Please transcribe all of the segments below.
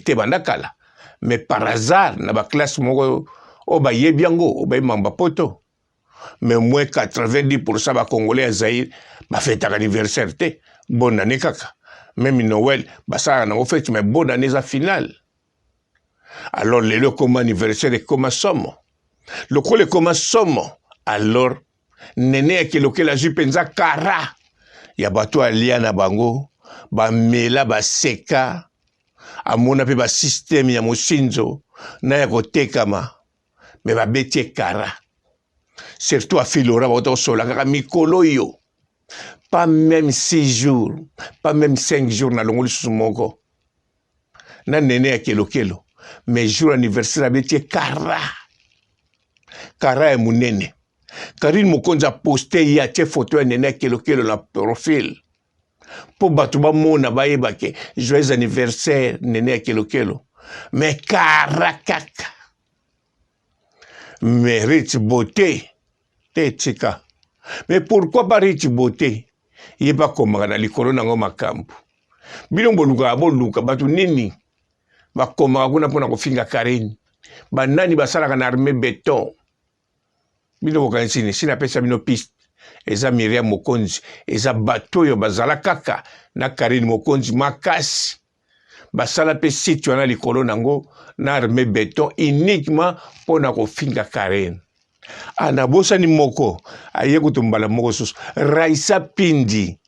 te bandakala. Mais par hasard, na ba classe moko o ba yebiango, o ba mamba poto. Mais moins 90% ba Congolais à Zaïre ba fête anniversaire te. Bonne année kaka. Même Noël, ba ça na fête mais bonne année à finale. Alors les comme anniversaire et comme somme. Le col comme somme. Alors nene ke loke la jupenza kara. Ya bato alia na bango, ba mela ba seka. Amona pe ba système ya mosinzo na ya kotekama. Mais ba betie kara. Surtout à Filora, votre sola, car mikolo yo. Pas même 6 jours, pas même 5 jours na longoli sous mongo. Na nene ya kelo kelo. Mais jour anniversaire abetie kara. Kara ya munene. Karine Mokonza posté ya tie photo ya nene ya kelo kelo na profil. Po batu ba mona ba yebake joyeux anniversaire nene ya kelo kelo. Mais kara kaka. Mais Rich Beauté. Tika. Mais pourquoi pas Rich Beauté? Il n'est pas comme dans les colonnes en makambu. Bilombo luka boluka batu nini. Ba koma kuna pona kofinga Karine. Ba nani basala na armée béton. Bilombo kansini sina pesa bino piste. Eza Myriam Mokonzi, eza bato yo bazala kaka na Karine Mokonzi makasi. Basala pe site wana likolo nango na armée béton uniquement pona kofinga Karine. Anabosa ni moko aye kutumbala moko susu Raisa Pindi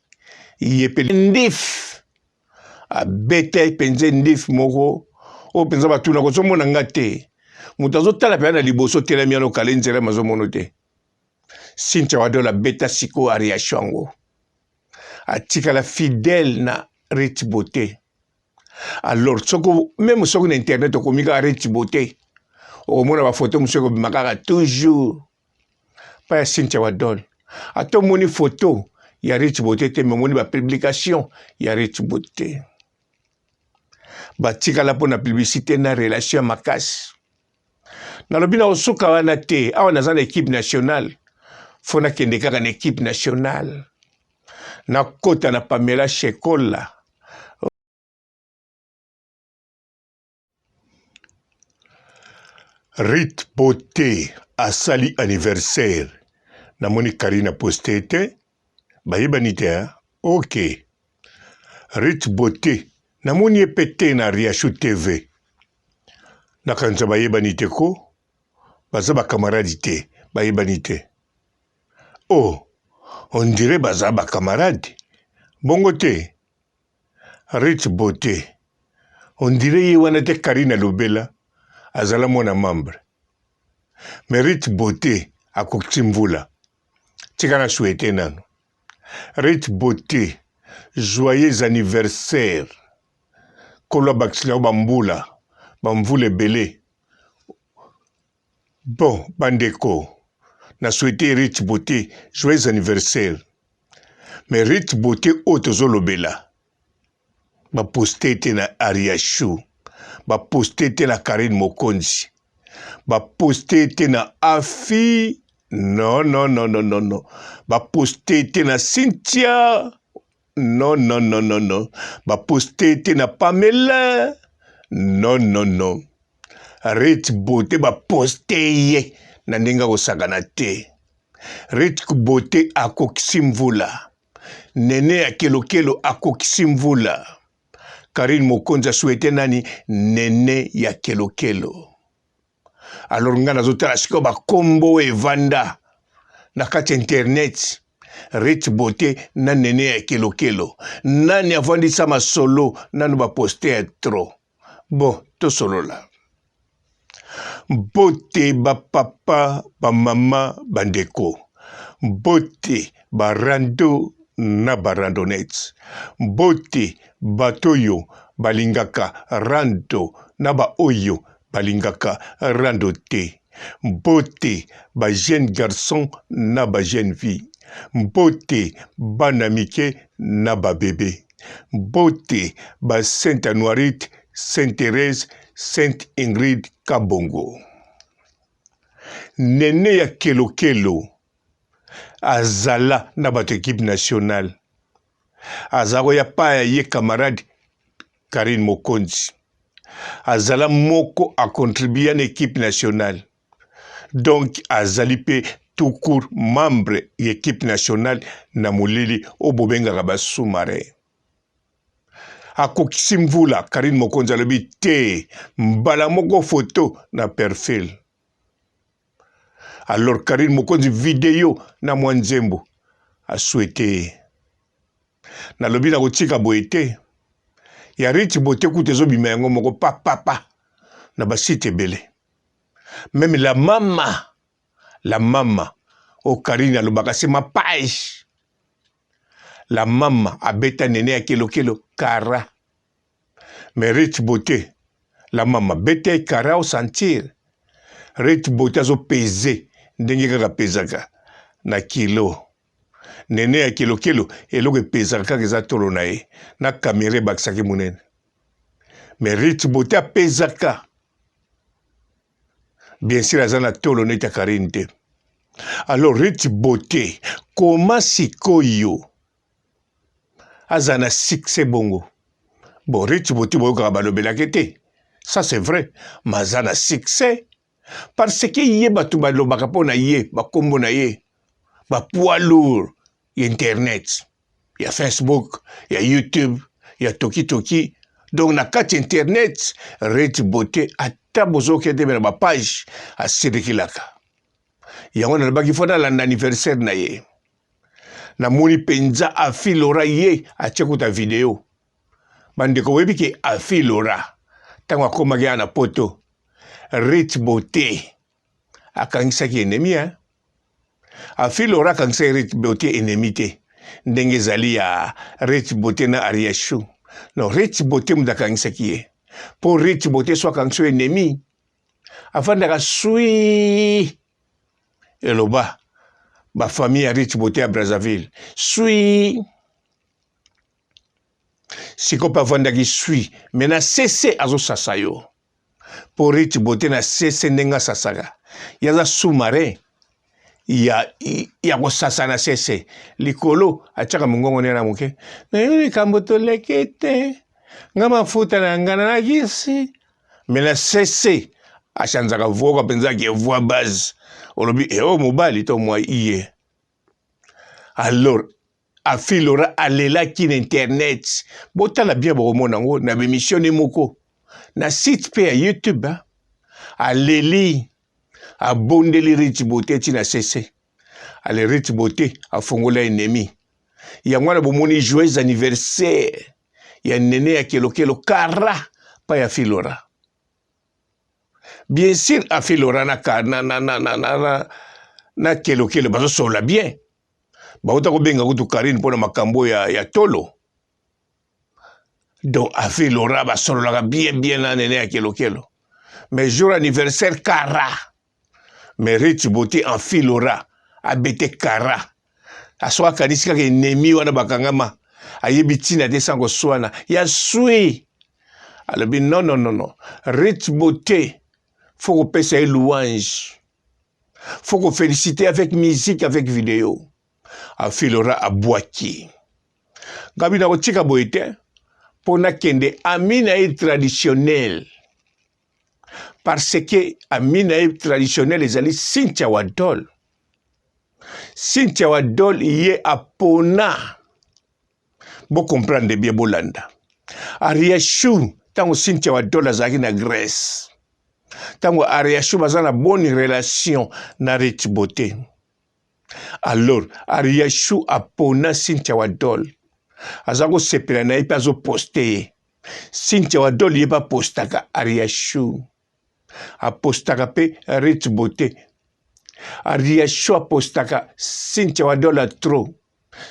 yepeli ndif abete penze ndif moko o penza batuna ko somona ngate mutazo tala pe na liboso tela miano kalenzera mazo monote Cynthia Wadola beta siko aria shango atika la fidèle na Rich Beauté. Alors soko même soko na internet ko mika Rich Beauté au moins la photo monsieur Makara toujours pas Cynthia Wadola. A ton moni photo il y a Rich Beauté mais moni ba publication il y a Rich Beauté. Batika la pona publicité na relation makasi. Na lobina osoka wana te awa na zana équipe nationale. Fona kende kaka na équipe nationale. Na kota na Pamela Shekola. Rich Beauté asali anniversaire. Namoni Karina postete. Bayebani te hein? Ok. Rich Beauté. Namoni epete na Riashu TV. Nakanza bayebani te ko. Baza ba camarade te. Bayebani te. Oh. On dirait baza ba camarade. Bongo te. Rich Beauté. On dirait yewana te Karina Lubela. Azala mona membre. Mais Rich Beauté a koktimvula. Tikana souhaité nano. Rich Beauté, joyeux anniversaire. Kolo Baxila Bambula, Bamvule Belé. Bon, Bandeko, na souhaité Rich Beauté, joyeux anniversaire. Mais Rich Beauté Otozolo Bela. Ba posté te na Ariachou. Ba posté te na Karine Mokonzi. Ba posté te na Afi. Non, non, non, non, non, non. Ba posté te na Cynthia. Non, non, non, non, non. Ba posté te na Pamela. Non, non, non. Rich Beauté ba posté ye. Na ndinga kosakana te. Rich Beauté akokisimvula. Nene ya kelokelo akokisimvula. Karine Mokonzi souhaité nani nene ya kelokelo. Alors nga nazotala siko ba kombo evanda na kati internet Rich Beauté na nene ya kelokelo nani avandisa masolo nanu ba poster trop bon to solo la Beauté ba papa ba mama bandeko Beauté ba rando na ba randonnette Beauté batoyo balingaka rando na ba oyo balingaka rando te. Beauté ba jeune garçon na ba jeune fille. Beauté banamike na ba bébé. Beauté ba Sainte Anoirite, Sainte Thérèse, Sainte Ingrid Kabongo. Nene ya kelokelo azala na bato équipe nationale. Azako ya pa ye camarade Karine Mokonzi. azala moko a contribué à équipe nationale. Donc azali pe tout court membre de l'équipe nationale na molili o bobenga ba sous-marin. Akokisi mvula Karine Mokonzi alobi te mbala moko photo na perfil. Alors Karine Mokonzi vidéo na mwanzembo a souhaité. Na lobi na kotika boete. Ya Rich Bote kutezo bima yango moko papa na basite belé. Même la maman au Karine alobaka c'est ma page. La maman a beta nene ya kilo kara. Mais Rich Bote, la maman beta kara au sentir. Rich Bote azo pesé ndenge kaka pesaka na kilo. Nene ya kilo eloko pesaka kaka eza tolo na ye na kamere bakisaki munene. Mais Rich Bote a pesaka. Bien sûr, azana tolo neta Karine te. Alors Rich Bote, comment sikoyo azana succès bongo. Bon, Rich Bote boyoka balobela kete. Ça c'est vrai, mais azana succès parce que yé batu balobaka pona yé, bakombo na yé, ba poids lourd, y internet, y a Facebook, y a YouTube, y a Toki. Donc na kati internet, Rich Bote ata bozoke de na ba page a sirikilaka. Yango na baki fona l'anniversaire na ye. Na moni penza a filora ye a chekuta video. Bandeko webi ke a filora. Tango akoma na poto. Rich Bote akangisa ki ennemi hein. A filora akangisa Rich Bote ennemi te. Ndenge zali ya Rich Bote na Ariashu. Non, Rich Bote mudakangisa ki ye. Pour Rich Bote soit kangso ennemi. Afin de sui eloba ba famille à Rich Bote à Brazzaville. Sui siko pa vanda ki sui. Mais na cessé azo sasayo. Pour Rich Bote na cessé nenga sasaga. Yaza sous-marin. Ya ko sasa na cessé. Likolo achaka mungongo nena muke. Na yuri kamboto lekete. Ngama futa na ngana na gisi. Mais na cessé achanzaka voix penza ki voix base. Olobi mobali to moi iye. Alors afilora alela ki internet. Botala bien bomona ngo na émission moko. Na site pe YouTube aleli abondeli Rich Bote ti na cessé. Ale Rich Bote afongola ennemi. Yango na bomoni joyeux anniversaire. Ya nene ya kelo kara pa ya filora. Bien sûr, a filora na kelo bazo sola bien. Ba uta ko benga kutu Karine pona makambo ya tolo. Donc a filora ba sola bien na nene ya kelo. Mais jour anniversaire kara. Mais Rich Bote en filora a bete kara. A soa kanisika ke ennemi wana bakangama. Ayebi tina te sango swana. Ya sui. Alobi non. Rich Bote. Faut qu'on passe louange. Faut qu'on félicite avec musique, avec vidéo. A filora a boaki. Gabi na kotika boite. Pona kende amina e traditionnel. Parce que amina e traditionnel ezali Cynthia Wadol. Cynthia Wadol yé a pona. Bo comprendre bien bolanda. Ariashu tango Cynthia Wadol azaki na Grèce. Tango Ariashu baza na bonne relation na Rich Bote. Alors Ariashu apona Cynthia Wadol. Azako sepela na ipa zo poste. Cynthia Wadol yeba postaka Ariashu. Apostaka pe Rich Bote. Ariashu apostaka Cynthia Wadol a trop.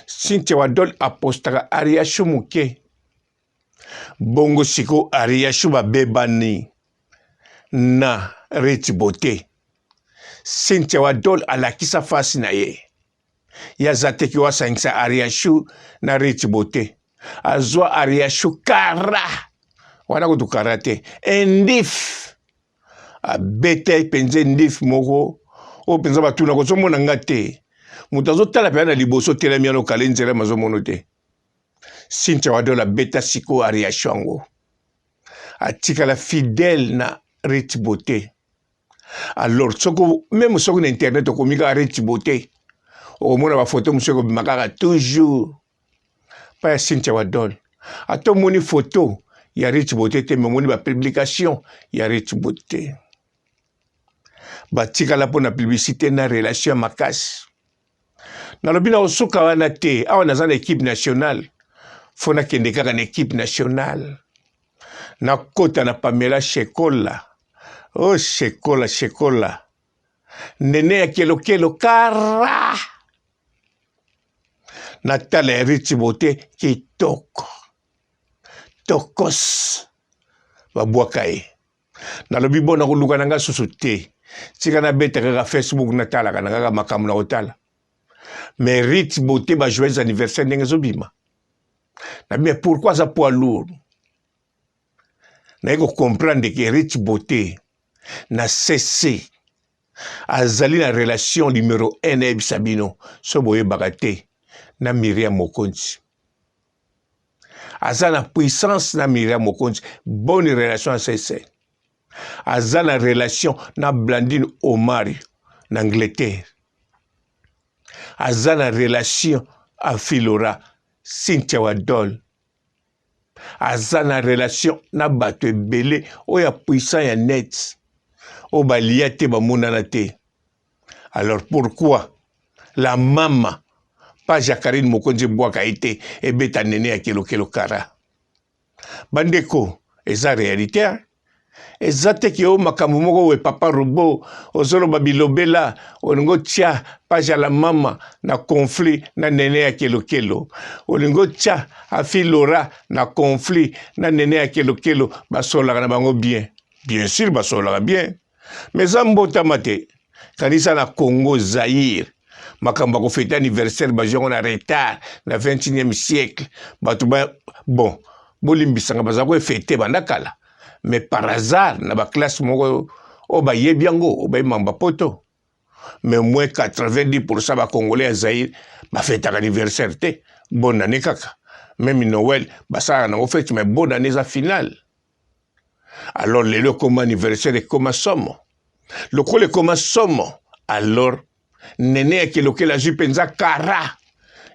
Cynthia Wadol apostaka Ariashu muke. Bongo siko Ariashu ba bebani. Na Rich Bote. Cynthia Wadol alakisa fasi na ye. Ya zateki wa sangisa Ariashu na Rich Bote. Azwa Ariashu kara. Wana kutu karate. Endif. Abete penze ndif moko. O penza batuna ko somona ngate. Mutazo tala pe na liboso tela miano kalenzera mazo monote. Cynthia Wadol abeta siko Ariashu ango. atikala fidèle na Rich Beauté. Alors même sur internet okomi ka Rich Beauté omona ba photo monsieur ko makaka toujours pas ya Cynthia Wadol. Ato moni photo ya Rich Beauté te me moni ba publication ya Rich Beauté. Batikala po na publicité na relation makasi. Nalobi na osoka wana te awa naza na équipe nationale fona kende kaka na équipe nationale na kota na Pamela Shekola. Oh Shekola nene ya kelokelo kara natala ya Rich Beauté kitoko tokos babwaka ye nalobi bona koluka nanga susu te tika na beta kaka Facebook natalaka na kaka makambo na kotala mais Rich Beauté ba joyeux anniversaire ndenge ezobima na mais pourquoi ça poids lourd na yeko comprendre que Rich Beauté na cessé azali na relation numéro 1 na Sabino so boye bagate na Myriam Mokonzi aza na puissance na Myriam Mokonzi bonne relation à cessé aza na relation na Blandine Omari na Angleterre aza na relation à Philora Cynthia Wadol aza na relation na bato ebele oya puissant ya net o balia te bamonana te. Alors pourquoi la mama pas Jacqueline Mokonzi Bwaka ete ebeta nene ya kelokelo kara bandeko eza réalité eza te ke o makambo moko we papa robo ozoloba bilobela olingo tia page ya la mama na conflit na nene ya kelokelo olingo tia afi Laura na conflit na nene ya kelokelo basolaka na bango bien sûr basolaka bien mais za mbotama te kanisa na Congo Zaïre makambo ko fête anniversaire bajongo na retard na 21e siècle bato ba bon bolimbisanga baza ko fêter bandakala mais par hasard na ba classe moko o ba yebiango o ba mamba poto mais moins 90% ba congolais ya Zaïre ba fête anniversaire te bonne année kaka même Noël ba ça na fête mais bonne année za finale. Alors le comme anniversaire et comme somme le col comme somme alors nene ke la jupenza kara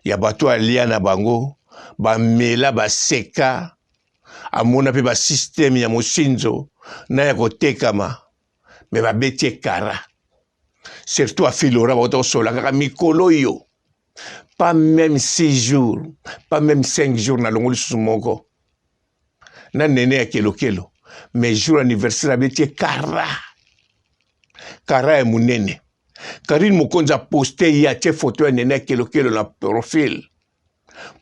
ya bato alia na bango ba mela ba seka amona pe ba système ya mosinzo na ya kotekama me ba betie kara surtout a Philora ba to sola kaka mikolo yo pas même 6 jours pas même 5 jours na longoli sumoko na nene ya mais jour anniversaire a betie kara ya munene Karine Mokonzi a posté ya tie photo ya nene kelokelo na profil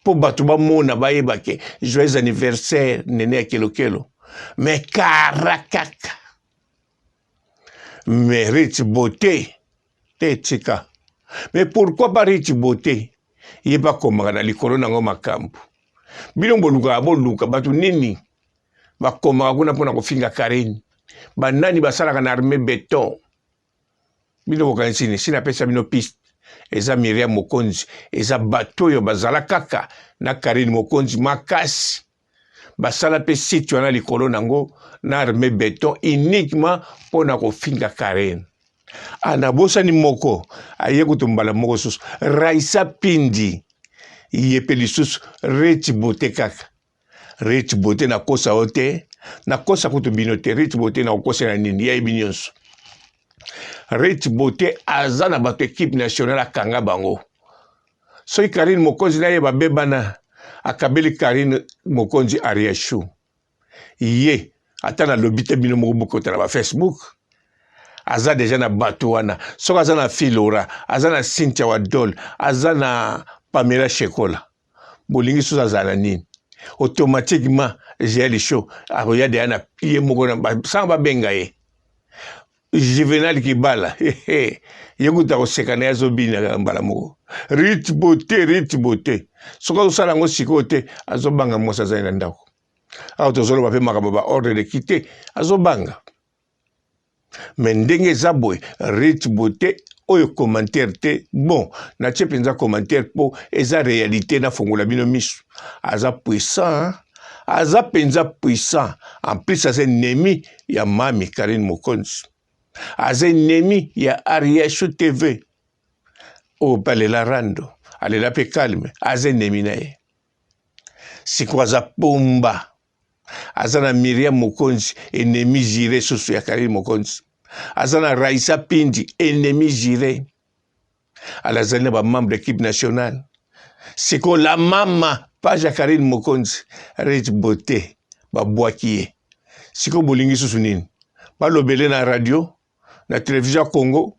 po bato ba mona ba yebake joyeux anniversaire nene kelokelo mais karakaka mais Rich Beauté te tika mais pourquoi pas Rich Beauté yeba komaka na likolo nango makambo bino boluka bato nini bakomaka kuna mpona kofinga Karine banani basalaka na armée béton bino bokanisini sina pesa bino piste eza Myriam Mokonzi eza bato yo bazala kaka na Karine Mokonzi makasi basala pe site wana likolo nango na armée béton uniquement pona kofinga Karine ana bosani moko aye kutumbala moko susu Raisa Pindi yepe lisusu Rich Beauté kaka Rich Beauté na kosa ote na kosa kutubino te Rich Beauté na kosa na nini ya ibinyonso Rich Beauté aza na bato équipe nationale akanga bango soki Karine Mokonzi na ye babebana akabeli Karine Mokonzi Ariashu ye ata na lobi te bino moko bokota na ba Facebook aza deja na bato wana soki aza na Philora aza na Cynthia Wadol aza na Pamela Shekola bolingi susu azala nini automatiquement j'ai les show akoya de na ye moko na sans babenga ye Juvenal Kibala yekuta koseka na azobina mbala moko Rich Beauté soka osala ngo siko te azobanga mosa zai na ndako aho tozoloba pe makambo ba ordre de quitter azobanga mais ndenge zaboy Rich Beauté oyo commentaire te bon na tie penza commentaire po eza réalité na fongola bino misu aza puissant aza penza puissant. En plus, aza ennemi ya Mami Karine Mokonzi. Aza ennemi ya Ariasho TV. O balela rando. Alela pe calme. Aza ennemi na ye. Siko aza pomba. Aza na Myriam Mokonzi, ennemi juré susu ya Karine Mokonzi. Aza na Raissa Pindi, ennemi juré. Alazali na ba membre d'équipe nationale. Siko la mama page ya Karine Mokonzi, Rich Beauté, ba bwakiye. Siko bolingi susu nini? Ba lobele na radio, na télévision Congo,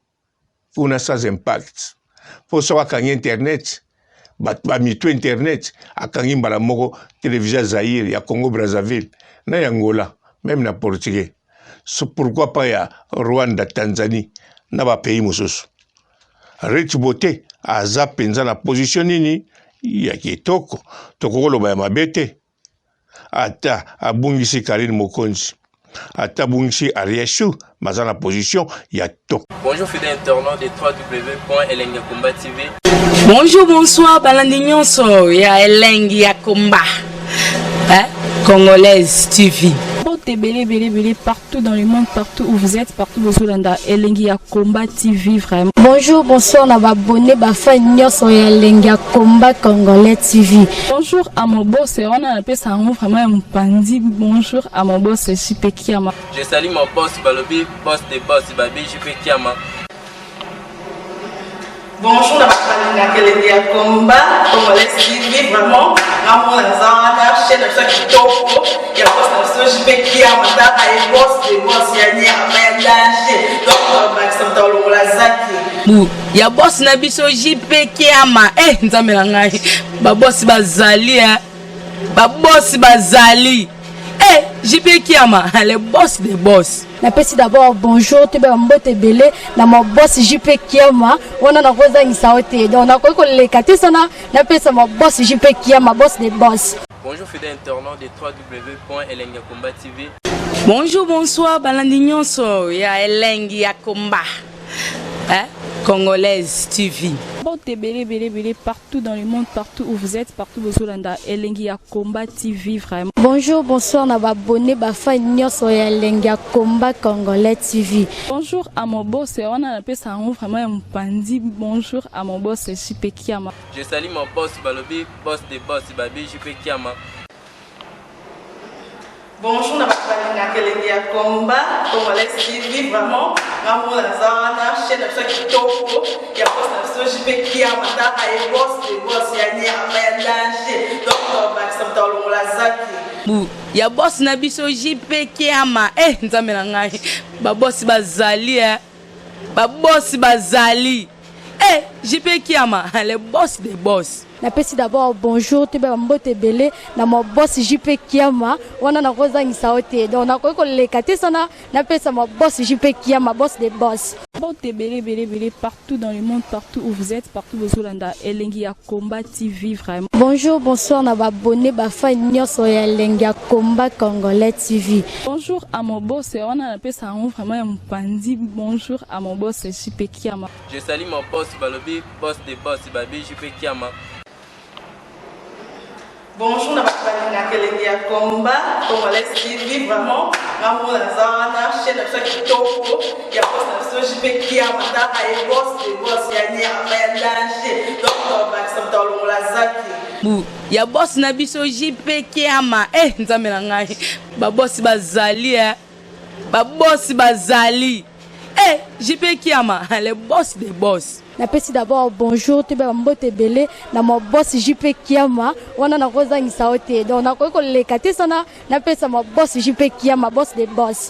kuna sans impact. Pour savoir kangi internet, ba mito internet, akangi mbala moko télévision Zaïre ya Congo Brazzaville, na Angola, même na portugais. So pourquoi pas ya Rwanda, Tanzanie, na ba pays mosusu. Rich Beauté aza penza na position nini ya kitoko tokoloba ya mabete ata abungisi Karine Mokonzi ata abungisi Ariasho maza na position ya to. Bonjour fidèles internautes de www.elengiakomba TV. Bonjour, bonsoir, balandi nyonso ya Elengiakomba Congolaise TV. Belé partout dans le monde, partout où vous êtes, partout où vous êtes, Elengiakomba TV vraiment. Bonjour, bonsoir, on a abonné Bafa Nyos Elengiakomba Congolais TV. Bonjour à mon boss, on a appelé ça vraiment un pandi. Bonjour à mon boss, JP Kiama. Je salue mon boss Balobi, boss des boss Babi, JP Kiama. Bonjour, Elengiakomba Congolais TV vraiment. Ramon Lazana, chaîne de ça qui topo, il y a pas de JP Kiama, et boss des boss, il y a ni à danger. Donc, Maxime Talon Lazaki. Il y a boss Nabiso JP Kiama, nzambe na ngai. Ba boss bazali, ba boss bazali. JP Kiama, le boss des boss. Napesi d'abord bonjour, tu peux mbote belé na mon boss JP Kiama, on a na rosa insaote. Donc na ko le katisana, napesa mon boss JP Kiama, boss des boss. Bonjour fidèles internautes de www.elengiakomba TV. Bonjour, bonsoir, balandi nyonso ya Elengiakomba Congolaise TV. Belé partout dans le monde, partout où vous êtes, partout où vous êtes, Elengiakomba TV vraiment. Bonjour, bonsoir, on a abonné Bafa Nyos Elengiakomba Congolais TV. Bonjour à mon boss, on a appelé ça vraiment un pandi. Bonjour à mon boss, JP Kiama. Je salue mon boss Balobi, boss des boss Babi, JP Kiama. Bonjour, Elengiakomba Congolais TV vraiment. Ramon Lazana, chaîne de ça qui topo, il y a pas de JP Kiama, et boss des boss, il y a ni à danger. Donc, Maxime Talon Lazaki. Il y a boss Nabiso JP Kiama, nzambe na ngai. Ba boss bazali, ba boss bazali. JP Kiama, le boss des boss. Napesi d'abord bonjour, tu peux mbote belé na mon boss JP Kiama, on a na rosa insaote. Donc na ko le katisana, napesa mon boss JP Kiama, boss des boss. Belé partout dans le monde, partout où vous êtes, partout où vous êtes, Elengiakomba TV vraiment. Bonjour, bonsoir, on a abonné Bafa Nyos Elengiakomba Congolais TV. Bonjour à mon boss, on a appelé ça vraiment un pandi. Bonjour à mon boss, JP Kiama. Je salue mon boss Balobi, boss des boss Babi, JP Kiama. Bonjour, Elengiakomba Congolais TV vraiment. Ramon Lazana, chaîne de ça qui topo, il y a pas de JP Kiama, et boss des boss, il y a ni à danger. Donc, Maxime Talon Lazaki. Il y a boss Nabiso JP Kiama, nzambe na ngai. Ba boss bazali, ba boss bazali. JP Kiama, le boss des boss. Napesi d'abord bonjour, tu peux mbote belé na mon boss JP Kiama, on a na rosa insaote. Donc na ko le katisana, napesa mon boss JP Kiama, boss des boss.